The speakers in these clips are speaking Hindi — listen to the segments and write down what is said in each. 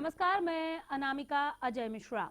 नमस्कार, मैं अनामिका अजय मिश्रा।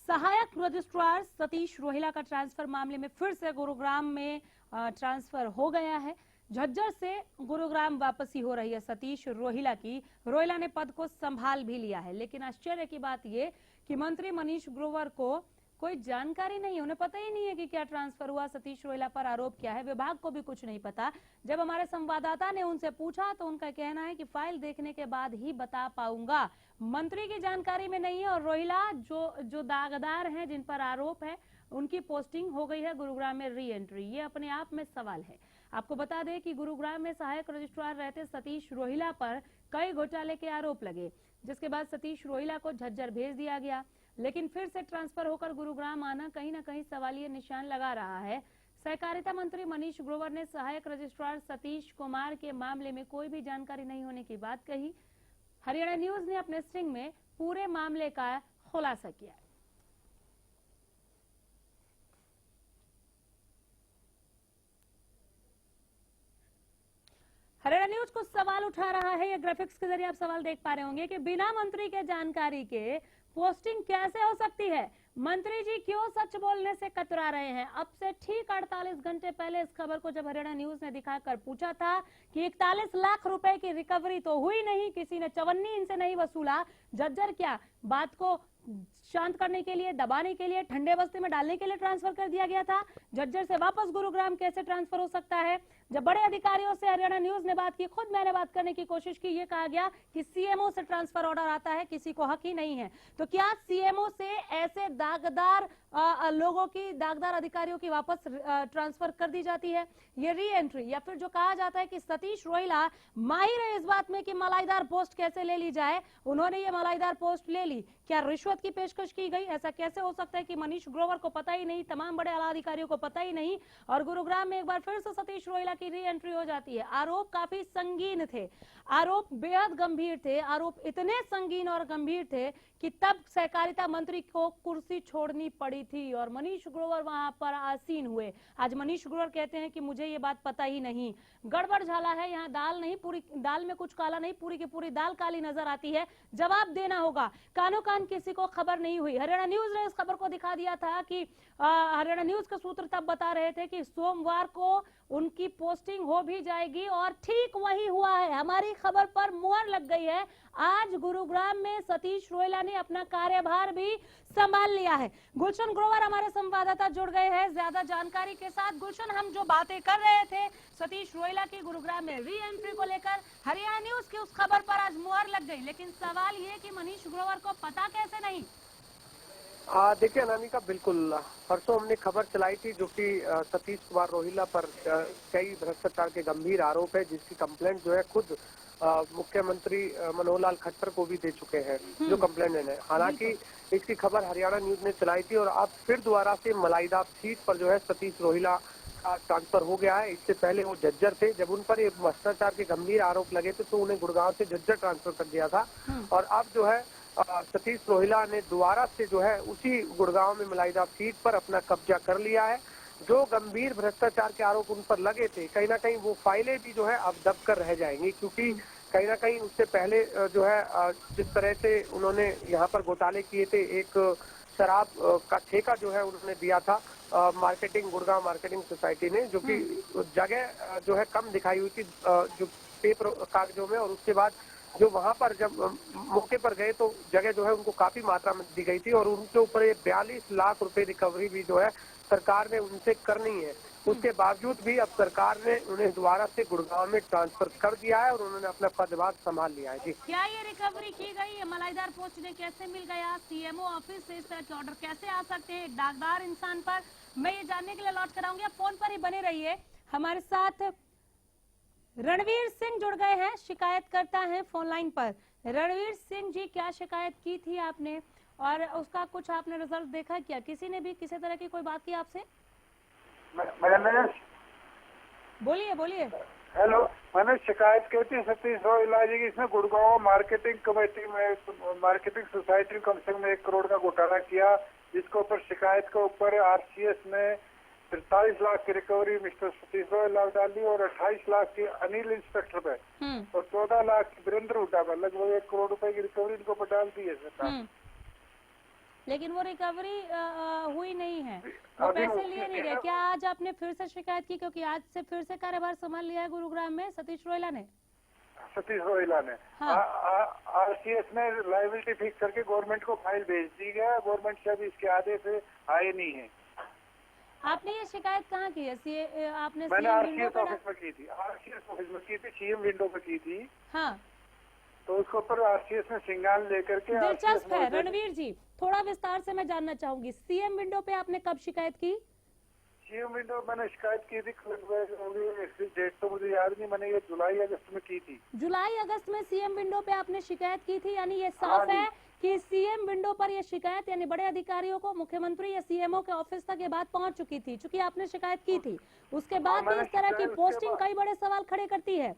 सहायक रजिस्ट्रार सतीश रोहिला का ट्रांसफर मामले में फिर से गुरुग्राम में ट्रांसफर हो गया है। झज्जर से गुरुग्राम वापसी हो रही है सतीश रोहिला की। रोहिला ने पद को संभाल भी लिया है, लेकिन आश्चर्य की बात यह कि मंत्री मनीष ग्रोवर को कोई जानकारी नहीं है। उन्हें पता ही नहीं है कि क्या ट्रांसफर हुआ, सतीश रोहिला पर आरोप क्या है, विभाग को भी कुछ नहीं पता। जब हमारे संवाददाता ने उनसे पूछा तो उनका कहना है कि फाइल देखने के बाद ही बता पाऊंगा। मंत्री की जानकारी में नहीं है और रोहिला जो दागदार हैं, जिन पर आरोप है, उनकी पोस्टिंग हो गई है गुरुग्राम में री एंट्री। ये अपने आप में सवाल है। आपको बता दें कि गुरुग्राम में सहायक रजिस्ट्रार रहते सतीश रोहिला पर कई घोटाले के आरोप लगे, जिसके बाद सतीश रोहिला को झज्जर भेज दिया गया। लेकिन फिर से ट्रांसफर होकर गुरुग्राम आना कहीं ना कहीं सवालिया निशान लगा रहा है। सहकारिता मंत्री मनीष ग्रोवर ने सहायक रजिस्ट्रार सतीश कुमार के मामले में कोई भी जानकारी नहीं होने की बात कही। हरियाणा न्यूज ने अपने स्ट्रिंग में पूरे मामले का खुलासा किया। हरियाणा न्यूज कुछ सवाल उठा रहा है। ये ग्राफिक्स के जरिए आप सवाल देख पा रहे होंगे कि बिना मंत्री के जानकारी के पोस्टिंग कैसे हो सकती है। मंत्री जी क्यों सच बोलने से कतरा रहे हैं। अब से ठीक 48 घंटे पहले इस खबर को जब हरियाणा न्यूज ने दिखाकर पूछा था कि 41 लाख रुपए की रिकवरी तो हुई नहीं, किसी ने चवन्नी इनसे नहीं वसूला, झज्जर क्या बात को शांत करने के लिए, दबाने के लिए, ठंडे बस्ते में डालने के लिए ट्रांसफर कर दिया गया था। झज्जर से वापस गुरुग्राम कैसे ट्रांसफर हो सकता है। जब बड़े अधिकारियों से हरियाणा न्यूज ने बात की, खुद मैंने बात करने की कोशिश की, ये कहा गया कि सीएमओ से ट्रांसफर ऑर्डर आता है, किसी को हक ही नहीं है। तो क्या सीएमओ से ऐसे दागदार लोगों की, दागदार अधिकारियों की वापस ट्रांसफर कर दी जाती है, ये री एंट्री? या फिर जो कहा जाता है कि सतीश रोहिला माहिर है इस बात में कि मलाईदार पोस्ट कैसे ले ली जाए, उन्होंने ये मलाईदार पोस्ट ले ली। क्या रिश्वत की पेशकश की गई? ऐसा कैसे हो सकता है कि मनीष ग्रोवर को पता ही नहीं, तमाम बड़े आला अधिकारियों को पता ही नहीं, और गुरुग्राम में एक बार फिर से सतीश रोहिला की री एंट्री हो जाती है। आरोप काफी संगीन थे, आरोप बेहद गंभीर थे, आरोप इतने संगीन और गंभीर थे कि तब सहकारिता मंत्री को कुर्सी छोड़नी पड़ी थी और मनीष ग्रोवर वहां पर आसीन हुए। आज मनीष ग्रोवर कहते हैं कि मुझे ये बात पता ही नहीं। गड़बड़ झाला है, यहाँ दाल नहीं, पूरी दाल में कुछ काला नहीं, पूरी की पूरी दाल काली नजर आती है। जवाब देना होगा। कानो कान किसी को खबर नहीं हुई। हरियाणा न्यूज ने इस खबर को दिखा दिया था कि हरियाणा न्यूज के सूत्र तब बता रहे थे कि सोमवार को उनकी पोस्टिंग हो भी जाएगी, और ठीक वही हुआ है। हमारी खबर पर मुहर लग गई है। आज गुरुग्राम में सतीश रोहिला ने अपना कार्यभार भी संभाल लिया है। गुलशन ग्रोवर हमारे संवाददाता जुड़ गए हैं ज्यादा जानकारी के साथ। गुलशन, हम जो बातें कर रहे थे सतीश रोहिला की गुरुग्राम में री एंट्री को लेकर, हरियाणा न्यूज की उस खबर पर आज मुहर लग गई, लेकिन सवाल ये कि मनीष ग्रोवर को पता कैसे नहीं। देखिए अनामिका, बिल्कुल परसों हमने खबर चलाई थी जो कि सतीश कुमार रोहिला पर कई भ्रष्टाचार के गंभीर आरोप है, जिसकी कंप्लेंट जो है खुद मुख्यमंत्री मनोहर लाल खट्टर को भी दे चुके हैं जो कंप्लेंट है। हालांकि इसकी खबर हरियाणा न्यूज ने चलाई थी और अब फिर दोबारा से मलाईदार सीट पर जो है सतीश रोहिला का ट्रांसफर हो गया है। इससे पहले वो झज्जर थे। जब उन पर ये भ्रष्टाचार के गंभीर आरोप लगे थे तो उन्हें गुड़गांव से झज्जर ट्रांसफर कर दिया था, और अब जो है सतीश रोहिला ने दोबारा से जो है उसी गुड़गांव में मलाईदार सीट पर अपना कब्जा कर लिया है। जो गंभीर भ्रष्टाचार के आरोप उन पर लगे थे, कहीं ना कहीं वो फाइलें भी जो है अब दब कर रह जाएंगी, क्योंकि कहीं ना कहीं उससे पहले जो है जिस तरह से उन्होंने यहाँ पर घोटाले किए थे, एक शराब का ठेका जो है उन्होंने दिया था गुड़गांव मार्केटिंग सोसाइटी ने, जो कि जगह जो है कम दिखाई हुई थी जो पेपर कागजों में, और उसके बाद जो वहां पर जब मौके पर गए तो जगह जो है उनको काफी मात्रा में दी गई थी, और उनके ऊपर ये 42 लाख रुपए रिकवरी भी जो है सरकार ने उनसे करनी है। उसके बावजूद भी अब सरकार ने उन्हें दोबारा से गुड़गांव में ट्रांसफर कर दिया है और उन्होंने अपना पदभार संभाल लिया है। जी, क्या ये रिकवरी की गई है? मलाईदार पोस्ट ने कैसे मिल गया? सीएमओ ऑफिस से इस तरह के ऑर्डर कैसे आ सकते हैं दागदार इंसान पर? मैं ये जानने के लिए लौट कर आऊंगी। आप फोन पर ही बने रहिए। हमारे साथ रणवीर सिंह जुड़ गए हैं, शिकायतकर्ता हैं फोन लाइन पर। रणवीर सिंह जी, क्या शिकायत की थी आपने और उसका कुछ आपने रिजल्ट देखा क्या? किसी ने भी किसी तरह की कोई बात की आपसे? बोलिए बोलिए। हेलो, मैंने शिकायत की थी सतीश रोहिला जी की। इसमें गुड़गांव मार्केटिंग कमेटी में मार्केटिंग सोसाइटी कम से कम 1 करोड़ का घोटाला किया, जिसके ऊपर शिकायत के ऊपर आरसीएस में 43 लाख की रिकवरी मिस्टर सतीश रोहिला ने डाल दी और 28 लाख की अनिल इंस्पेक्टर पे और 14 लाख की वीरेंद्र हुड्डा पर लगभग 1 करोड़ रुपए की रिकवरी इनको पर डाल दी है सरकार। लेकिन वो रिकवरी हुई नहीं है, वो अभी पैसे लिए नहीं गए। क्या आज आपने फिर से शिकायत की, क्योंकि आज से फिर से कार्यभार संभाल लिया है गुरुग्राम में सतीश रोहिला ने? सतीश रोहिला ने हाँ। आरसीएस में लायबिलिटी फिक्स करके गवर्नमेंट को फाइल भेज दी गया। गवर्नमेंट से अभी इसके आदेश आए नहीं है। आपने ये शिकायत कहाँ की है? आपने मैंने CM आरसीएस विंडो पे ऑफिस में की थी, आरसीएस ऑफिस में की थी, सीएम विंडो पे की थी। हाँ, तो उसके ऊपर आरसीएस में सिंगान लेकर के दिलचस्प है रणवीर जी, थोड़ा विस्तार से मैं जानना चाहूंगी, सीएम विंडो पे आपने कब शिकायत की? सीएम विंडो मैंने शिकायत की थी, डेट तो मुझे याद नहीं, मैंने ये जुलाई अगस्त में की थी। जुलाई अगस्त में सीएम विंडो पे आपने शिकायत की थी, यानी ये साफ हाँ जी। है कि सीएम विंडो पर ये शिकायत यानी बड़े अधिकारियों को, मुख्यमंत्री या सीएमओ के ऑफिस तक ये बात पहुंच चुकी थी। चूंकि आपने शिकायत की थी, उसके बाद भी मैंने इस तरह की शिकायत उसके पोस्टिंग बाद- कई बड़े सवाल खड़े करती है।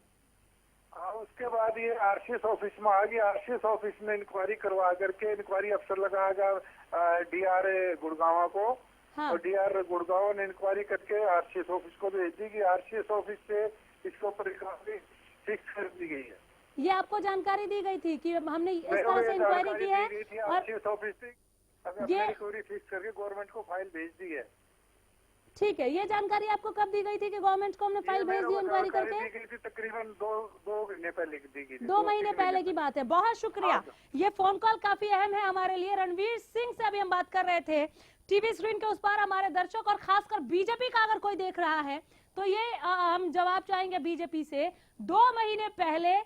उसके बाद ये आरसीएस ऑफिस में आ गया। आरसीएस ऑफिस में इंक्वायरी करवा करके इंक्वायरी अफसर लगाया डीआर गुड़गांव को। हाँ। और डीआर गुड़गांव ने इंक्वायरी करके आरसीएस ऑफिस को भेज दी कि आरसीएस ऑफिस से इसके ऊपर रिकवरी फिक्स कर दी गई है। ये आपको जानकारी दी गई थी कि हमने इस मेरे को तरह ये से इंक्वायरी जानकारी की है दी गई थी और आरसीएस ऑफिस से, ये- रिकवरी फिक्स करके गवर्नमेंट को फाइल भेज दी है। ठीक है, ये जानकारी आपको कब दी गई थी कि गवर्नमेंट को हमने फाइल भेज दी इंक्वायरी करके? दी गई थी तकरीबन दो महीने पहले दी गई थी। 2 महीने पहले की बात है। बहुत शुक्रिया, ये फोन कॉल काफी अहम है हमारे लिए। रणवीर सिंह से अभी हम बात कर रहे थे। टीवी स्क्रीन के उस पार हमारे दर्शक और खासकर बीजेपी का अगर कोई देख रहा है तो ये हम जवाब चाहेंगे बीजेपी से। 2 महीने पहले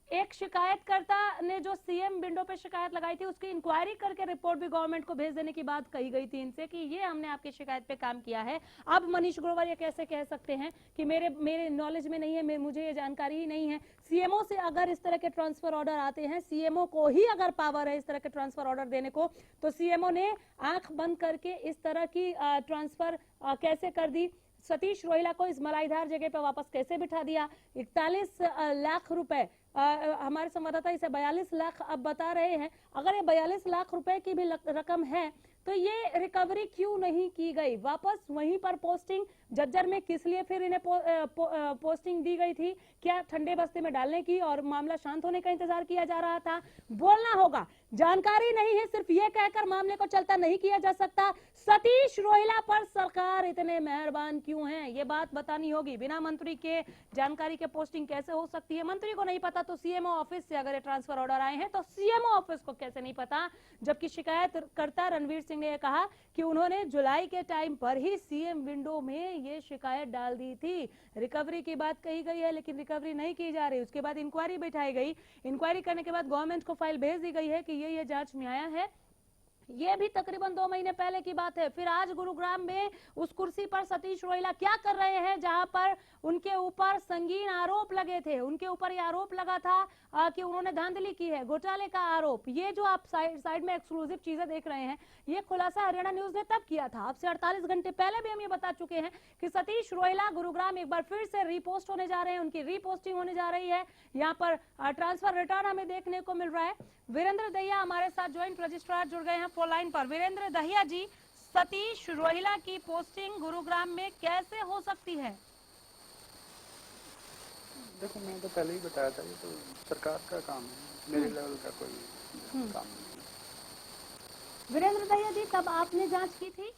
एक शिकायतकर्ता ने जो सीएम विंडो पे शिकायत लगाई थी, उसकी इंक्वायरी करके रिपोर्ट भी गवर्नमेंट को भेज देने की बात कही गई थी इनसे कि ये हमने आपकी शिकायत पे काम किया है। अब मनीष ग्रोवर ये कैसे कह सकते हैं कि मेरे नॉलेज में नहीं है, मुझे ये जानकारी ही नहीं है। सीएमओ से अगर इस तरह के ट्रांसफर ऑर्डर आते हैं, सीएमओ को ही अगर पावर है इस तरह के ट्रांसफर ऑर्डर देने को, तो सीएमओ ने आंख बंद करके इस तरह की ट्रांसफर कैसे कर दी? सतीश रोहिला को इस मलाईदार जगह पे वापस कैसे बिठा दिया? 41 लाख रुपए, हमारे संवाददाता इसे 42 लाख अब बता रहे हैं। अगर ये 42 लाख रुपए की भी रकम है तो ये रिकवरी क्यों नहीं की गई? वापस वहीं पर पोस्टिंग जज्जर में किस लिए फिर इन्हें पोस्टिंग दी गई थी? क्या ठंडे बस्ते में डालने की और मामला शांत होने का इंतजार किया जा रहा था? बोलना होगा, जानकारी नहीं है सिर्फ ये कहकर मामले को चलता नहीं किया जा सकता। सतीश रोहिला पर सरकार इतने मेहरबान क्यों है, ये बात बतानी होगी। बिना मंत्री के जानकारी के पोस्टिंग कैसे हो सकती है? मंत्री को नहीं पता तो सीएमओ ऑफिस से अगर ये ट्रांसफर ऑर्डर आए हैं तो सीएमओ ऑफिस को कैसे नहीं पता? जबकि शिकायतकर्ता रणवीर सिंह ने कहा कि उन्होंने जुलाई के टाइम पर ही सीएम विंडो में ये शिकायत डाल दी थी। रिकवरी की बात कही गई है लेकिन रिकवरी नहीं की जा रही। उसके बाद इंक्वायरी बैठाई गई, इंक्वायरी करने के बाद गवर्नमेंट को फाइल भेज दी गई है कि ये जांच में आया है। ये भी तकरीबन 2 महीने पहले की बात है। फिर आज गुरुग्राम में उस कुर्सी पर सतीश रोहिला क्या कर रहे हैं जहां पर उनके ऊपर संगीन आरोप लगे थे? उनके ऊपर ये आरोप लगा था कि उन्होंने धांधली की है, घोटाले का आरोप। ये जो आप साइड में एक्सक्लूसिव चीजें देख रहे हैं, ये खुलासा हरियाणा न्यूज ने तब किया था। अब से 48 घंटे पहले भी हम ये बता चुके हैं कि सतीश रोहिला गुरुग्राम एक बार फिर से रीपोस्ट होने जा रहे हैं, उनकी रीपोस्टिंग होने जा रही है। यहाँ पर ट्रांसफर रिटर्न हमें देखने को मिल रहा है। वीरेंद्र दहिया हमारे साथ ज्वाइंट रजिस्ट्रार जुड़ गए हैं फोन लाइन पर। वीरेंद्र दहिया जी, सतीश रोहिला की पोस्टिंग गुरुग्राम में कैसे हो सकती है? देखो, मैं तो पहले ही बताया था, ये तो सरकार का काम है, मेरे लेवल का कोई काम नहीं है। वीरेंद्र दहिया जी, तब आपने जांच की थी?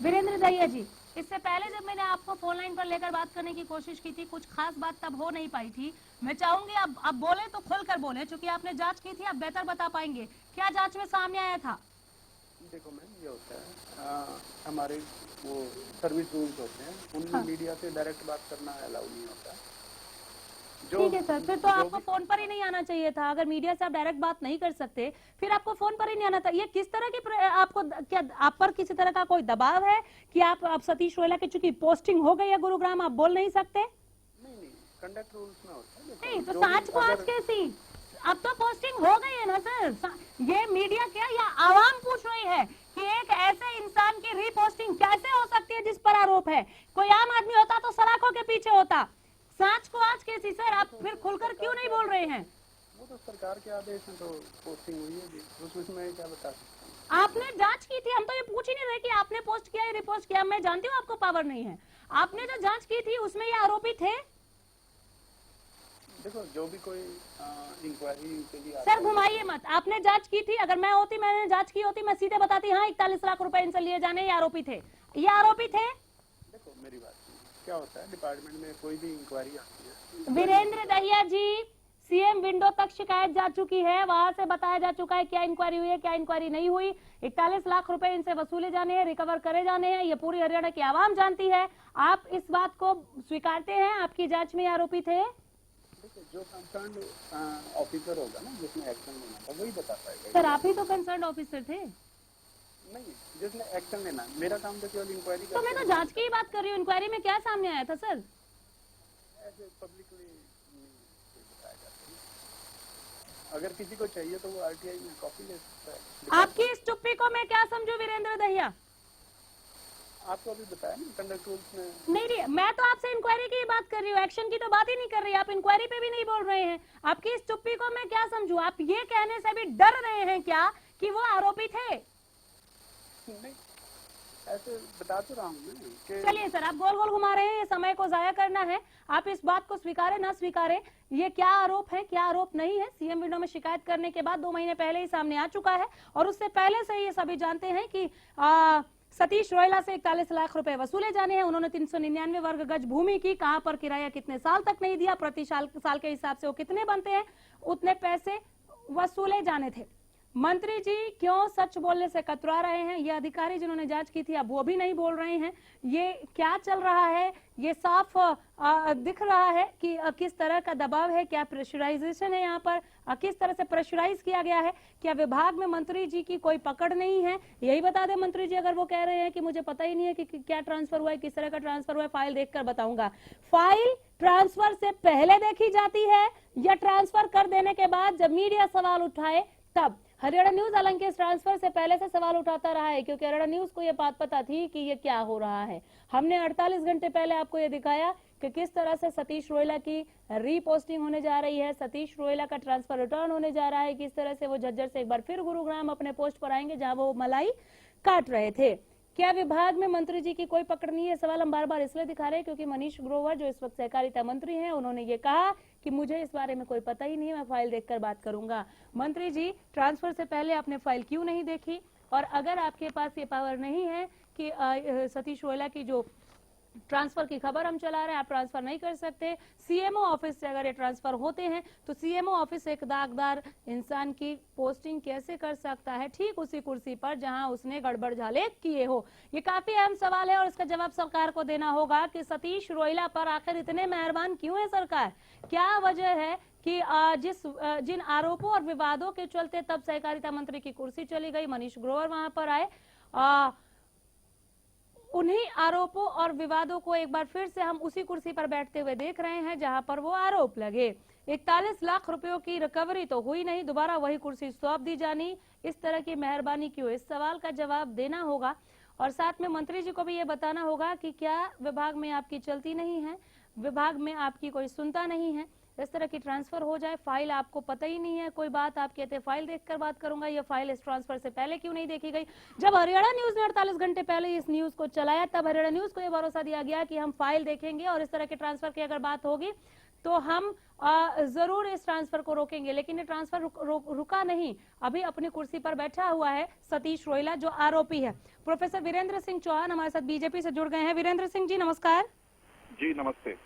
वीरेंद्र दहिया जी, इससे पहले जब मैंने आपको फोन लाइन पर लेकर बात करने की कोशिश की थी, कुछ खास बात तब हो नहीं पाई थी। मैं चाहूंगी अब बोले तो खुलकर बोले, क्योंकि आपने जांच की थी, आप बेहतर बता पाएंगे। क्या जांच में सामने आया था? देखो मैम, ये होता है हमारे वो सर्विस रूल्स होते हैं, उनमें मीडिया से डायरेक्ट बात करना अलाउ नहीं होता। ठीक है सर, फिर तो आपको फोन पर ही नहीं आना चाहिए था। अगर मीडिया से आप डायरेक्ट बात नहीं कर सकते, फिर आपको फोन पर ही नहीं आना था। ये किस तरह की आपको, क्या आप पर किसी तरह का कोई दबाव है कि आप सतीश रोहिला की चूंकि पोस्टिंग हो गई है गुरुग्राम, आप बोल नहीं सकते? नहीं, कंडक्ट रूल्स में होता है। नहीं तो सांच को आज कैसी? अब तो पोस्टिंग हो गई है ना सर। ये मीडिया क्या या आवाम पूछ रही है कि एक ऐसे इंसान की रीपोस्टिंग कैसे हो सकती है जिस पर आरोप है? कोई आम आदमी होता तो सलाखों के पीछे होता। सांच को आज कैसी सर? आप फिर खुलकर क्यों नहीं बोल रहे हैं? वो तो सरकार के आदेश में तो पोस्टिंग हुई है, उसमें मैं क्या बता सकता हूँ। आपने जांच की थी, हम तो ये पूछ ही नहीं रहे कि आपने पोस्ट किया या रिपोस्ट किया। मैं जानती हूँ आपको पावर नहीं है। आपने जो जांच की थी उसमें ये आरोपी थे। देखो, जो भी कोई इंक्वायरी के लिए सर घुमाइए मत, आपने जांच की थी। अगर मैं होती, मैंने जांच की होती, मैं सीधे बताती हाँ 41 लाख रुपए इनसे लिए जाने, ये आरोपी थे, ये आरोपी थे। देखो मेरी बात सुनिए, क्या होता है डिपार्टमेंट में कोई भी इंक्वायरी आती है। वीरेंद्र दहिया जी, सीएम विंडो तक शिकायत जा चुकी है, वहां से बताया जा चुका है क्या इंक्वायरी हुई है, क्या इंक्वायरी नहीं हुई। 41 लाख रुपए इनसे वसूले जाने हैं, रिकवर करे जाने हैं, ये पूरी हरियाणा की आवाम जानती है। आप इस बात को स्वीकारते हैं, आपकी जांच में आरोपी थे? देखो, जो कंसर्न ऑफिसर होगा ना, जिसने एक्शन लेना था, वही बता पाएगा। सर आप ही तो कंसर्न ऑफिसर थे। नहीं, जिसने एक्शन लेना, मेरा काम तो केवल इंक्वायरी तो मैं तो जांच की ही बात कर रही हूँ। इंक्वायरी में क्या सामने आया था सर? ऐसे पब्लिकली बताया जाता है। अगर किसी को चाहिए तो वो आरटीआई में कॉपी ले सकता है। आपकी इस चुप्पी को मैं क्या समझू वीरेंद्र दहिया? आपको अभी बताया ना कंडक्ट रूल्स में। नहीं, मैं तो आपसे इंक्वायरी की ही बात कर रही हूँ, एक्शन की तो बात ही नहीं कर रही। आप इंक्वायरी पे भी नहीं बोल रहे हैं। आपकी इस चुप्पी को मैं क्या समझू? आप ये कहने से भी डर रहे हैं क्या कि वो आरोपी थे? नहीं, ऐसे बता तो रहा हूँ मैं कि चलिए सर, आप गोल गोल घुमा रहे हैं, ये समय को जाया करना है। आप इस बात को स्वीकारें ना स्वीकारें, ये क्या आरोप है क्या आरोप नहीं है, सीएम विंडो में शिकायत करने के बाद 2 महीने पहले ही सामने आ चुका है। और उससे पहले से ये सभी जानते हैं कि सतीश रोहिला से 41 लाख रुपए वसूले जाने हैं। उन्होंने 399 वर्ग गज भूमि की, कहां पर किराया कितने साल तक नहीं दिया, प्रति साल के हिसाब से वो कितने बनते हैं, उतने पैसे वसूले जाने थे। मंत्री जी क्यों सच बोलने से कतरा रहे हैं? ये अधिकारी जिन्होंने जांच की थी अब वो भी नहीं बोल रहे हैं। ये क्या चल रहा है? ये साफ दिख रहा है कि किस तरह का दबाव है, क्या प्रेशराइजेशन है यहाँ पर, किस तरह से प्रेशराइज किया गया है। क्या विभाग में मंत्री जी की कोई पकड़ नहीं है? यही बता दें मंत्री जी, अगर वो कह रहे हैं कि मुझे पता ही नहीं है कि क्या ट्रांसफर हुआ है, किस तरह का ट्रांसफर हुआ है, फाइल देखकर बताऊंगा। फाइल ट्रांसफर से पहले देखी जाती है या ट्रांसफर कर देने के बाद जब मीडिया सवाल उठाए तब? हरियाणा न्यूज हालांकि इस ट्रांसफर से पहले से सवाल उठाता रहा है, क्योंकि हरियाणा न्यूज को यह बात पता थी कि ये क्या हो रहा है। हमने 48 घंटे पहले आपको ये दिखाया कि किस तरह से सतीश रोहिला की रीपोस्टिंग होने जा रही है, सतीश रोहिला का ट्रांसफर रिटर्न होने जा रहा है, किस तरह से वो झज्जर से एक बार फिर गुरुग्राम अपने पोस्ट पर आएंगे जहां वो मलाई काट रहे थे। क्या विभाग में मंत्री जी की कोई पकड़ नहीं है? सवाल हम बार बार इसलिए दिखा रहे हैं क्योंकि मनीष ग्रोवर जो इस वक्त सहकारिता मंत्री हैं, उन्होंने ये कहा कि मुझे इस बारे में कोई पता ही नहीं है, मैं फाइल देखकर बात करूंगा। मंत्री जी, ट्रांसफर से पहले आपने फाइल क्यों नहीं देखी? और अगर आपके पास ये पावर नहीं है कि सतीश रोहिला की जो ट्रांसफर की खबर हम चला रहे हैं, आप ट्रांसफर नहीं कर सकते। सीएमओ ऑफिस से अगर ये ट्रांसफर होते हैं तो सीएमओ ऑफिस से एक दागदार इंसान की पोस्टिंग कैसे कर सकता है ठीक उसी कुर्सी पर जहां उसने गड़बड़ झाले किए हो? ये काफी अहम सवाल है और इसका जवाब सरकार को देना होगा कि सतीश रोहिला पर आखिर इतने मेहरबान क्यों है सरकार? क्या वजह है कि जिन आरोपों और विवादों के चलते तब सहकारिता मंत्री की कुर्सी चली गई, मनीष ग्रोवर वहां पर आए, उन्हीं आरोपों और विवादों को एक बार फिर से हम उसी कुर्सी पर बैठते हुए देख रहे हैं जहां पर वो आरोप लगे। 41 लाख रुपयों की रिकवरी तो हुई नहीं, दोबारा वही कुर्सी सौंप दी जानी, इस तरह की मेहरबानी क्यों? इस सवाल का जवाब देना होगा। और साथ में मंत्री जी को भी ये बताना होगा कि क्या विभाग में आपकी चलती नहीं है, विभाग में आपकी कोई सुनता नहीं है। इस तरह की ट्रांसफर हो जाए, फाइल आपको पता ही नहीं है, कोई बात आप कहते फाइल देखकर बात करूंगा, ये फाइल इस ट्रांसफर से पहले क्यों नहीं देखी गई? जब हरियाणा न्यूज ने 48 घंटे पहले इस न्यूज को चलाया तब हरियाणा न्यूज को यह भरोसा दिया गया कि हम फाइल देखेंगे और इस तरह के ट्रांसफर की अगर बात होगी तो हम जरूर इस ट्रांसफर को रोकेंगे। लेकिन ये ट्रांसफर रुका नहीं, अभी अपनी कुर्सी पर बैठा हुआ है सतीश रोहिला जो आरोपी है। प्रोफेसर वीरेंद्र सिंह चौहान हमारे साथ बीजेपी से जुड़ गए हैं। वीरेंद्र सिंह जी नमस्कार। जी नमस्ते।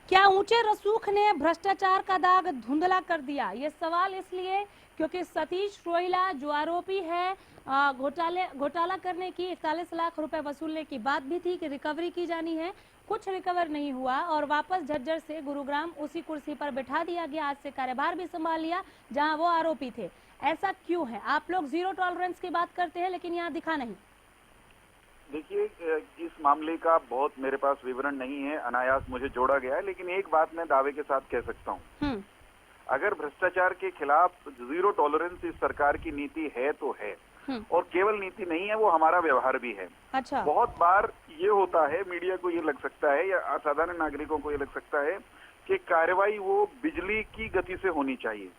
क्या ऊंचे रसूख ने भ्रष्टाचार का दाग धुंधला कर दिया? ये सवाल इसलिए क्योंकि सतीश रोहिला जो आरोपी है, घोटाला करने की 41 लाख रुपए वसूलने की बात भी थी कि रिकवरी की जानी है, कुछ रिकवर नहीं हुआ और वापस झज्जर से गुरुग्राम उसी कुर्सी पर बैठा दिया गया। आज से कार्यभार भी संभाल लिया जहां वो आरोपी थे। ऐसा क्यों है? आप लोग जीरो टॉलरेंस की बात करते हैं लेकिन यहाँ दिखा नहीं। देखिए, इस मामले का बहुत मेरे पास विवरण नहीं है, अनायास मुझे जोड़ा गया है, लेकिन एक बात मैं दावे के साथ कह सकता हूँ, अगर भ्रष्टाचार के खिलाफ जीरो टॉलरेंस इस सरकार की नीति है तो है, और केवल नीति नहीं है, वो हमारा व्यवहार भी है। अच्छा। बहुत बार ये होता है, मीडिया को ये लग सकता है या साधारण नागरिकों को ये लग सकता है कि कार्रवाई वो बिजली की गति से होनी चाहिए।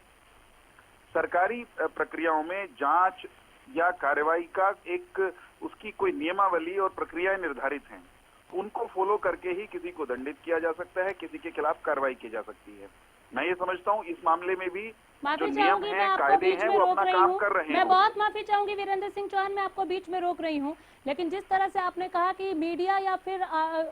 सरकारी प्रक्रियाओं में जांच या कार्रवाई का एक उसकी कोई नियमावली और प्रक्रियाएं निर्धारित हैं, उनको फॉलो करके ही किसी को दंडित किया जा सकता है, किसी के खिलाफ कार्रवाई की जा सकती है। मैं ये समझता हूँ इस मामले में भी जो माफी नियम चाहूंगी, मैं हैं, आपको कायदे बीच हैं, में वो रोक अपना रही काम हूँ। कर रहे मैं हैं। बहुत माफी चाहूंगी वीरेंद्र सिंह चौहान, मैं आपको बीच में रोक रही हूँ, लेकिन जिस तरह से आपने कहा कि मीडिया या फिर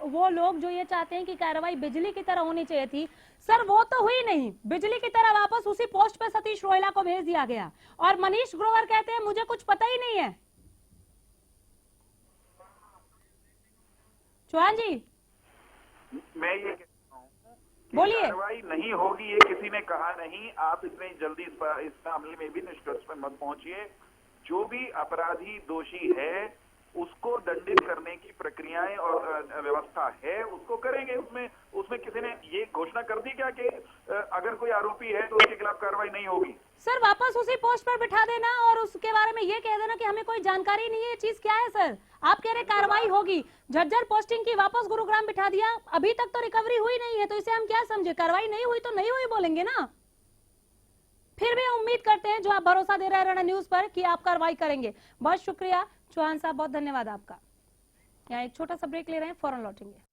वो लोग जो ये चाहते हैं कि कार्रवाई बिजली की तरह होनी चाहिए थी, सर वो तो हुई नहीं। बिजली की तरह वापस उसी पोस्ट पे सतीश रोहिला को भेज दिया गया और मनीष ग्रोवर कहते हैं मुझे कुछ पता ही नहीं है। चौहान जी मैं ये कहता हूँ कि बोलिए। कार्रवाई नहीं होगी, ये किसी ने कहा नहीं। आप इतने जल्दी इस मामले में भी निष्कर्ष पर मत पहुंचिए। जो भी अपराधी दोषी है उसको दंडित करने की प्रक्रियाएं और व्यवस्था है, उसको करेंगे। उसमें किसी ने ये घोषणा कर दी क्या कि अगर कोई आरोपी है तो उसके खिलाफ कार्रवाई नहीं होगी? सर वापस उसी पोस्ट पर बिठा देना और उसके बारे में ये कह देना कि हमें कोई जानकारी नहीं है, ये चीज क्या है। सर आप कह रहे कार्रवाई होगी, झज्जर पोस्टिंग की वापस गुरुग्राम बिठा दिया, अभी तक तो रिकवरी हुई नहीं है, तो इसे हम क्या समझे? कार्रवाई नहीं हुई तो नहीं हुई बोलेंगे ना। फिर भी उम्मीद करते हैं जो आप भरोसा दे रहे हैं रणा न्यूज पर कि आप कार्रवाई करेंगे। बहुत शुक्रिया चौहान साहब, बहुत धन्यवाद आपका। यहाँ एक छोटा सा ब्रेक ले रहे हैं, फौरन लौटेंगे।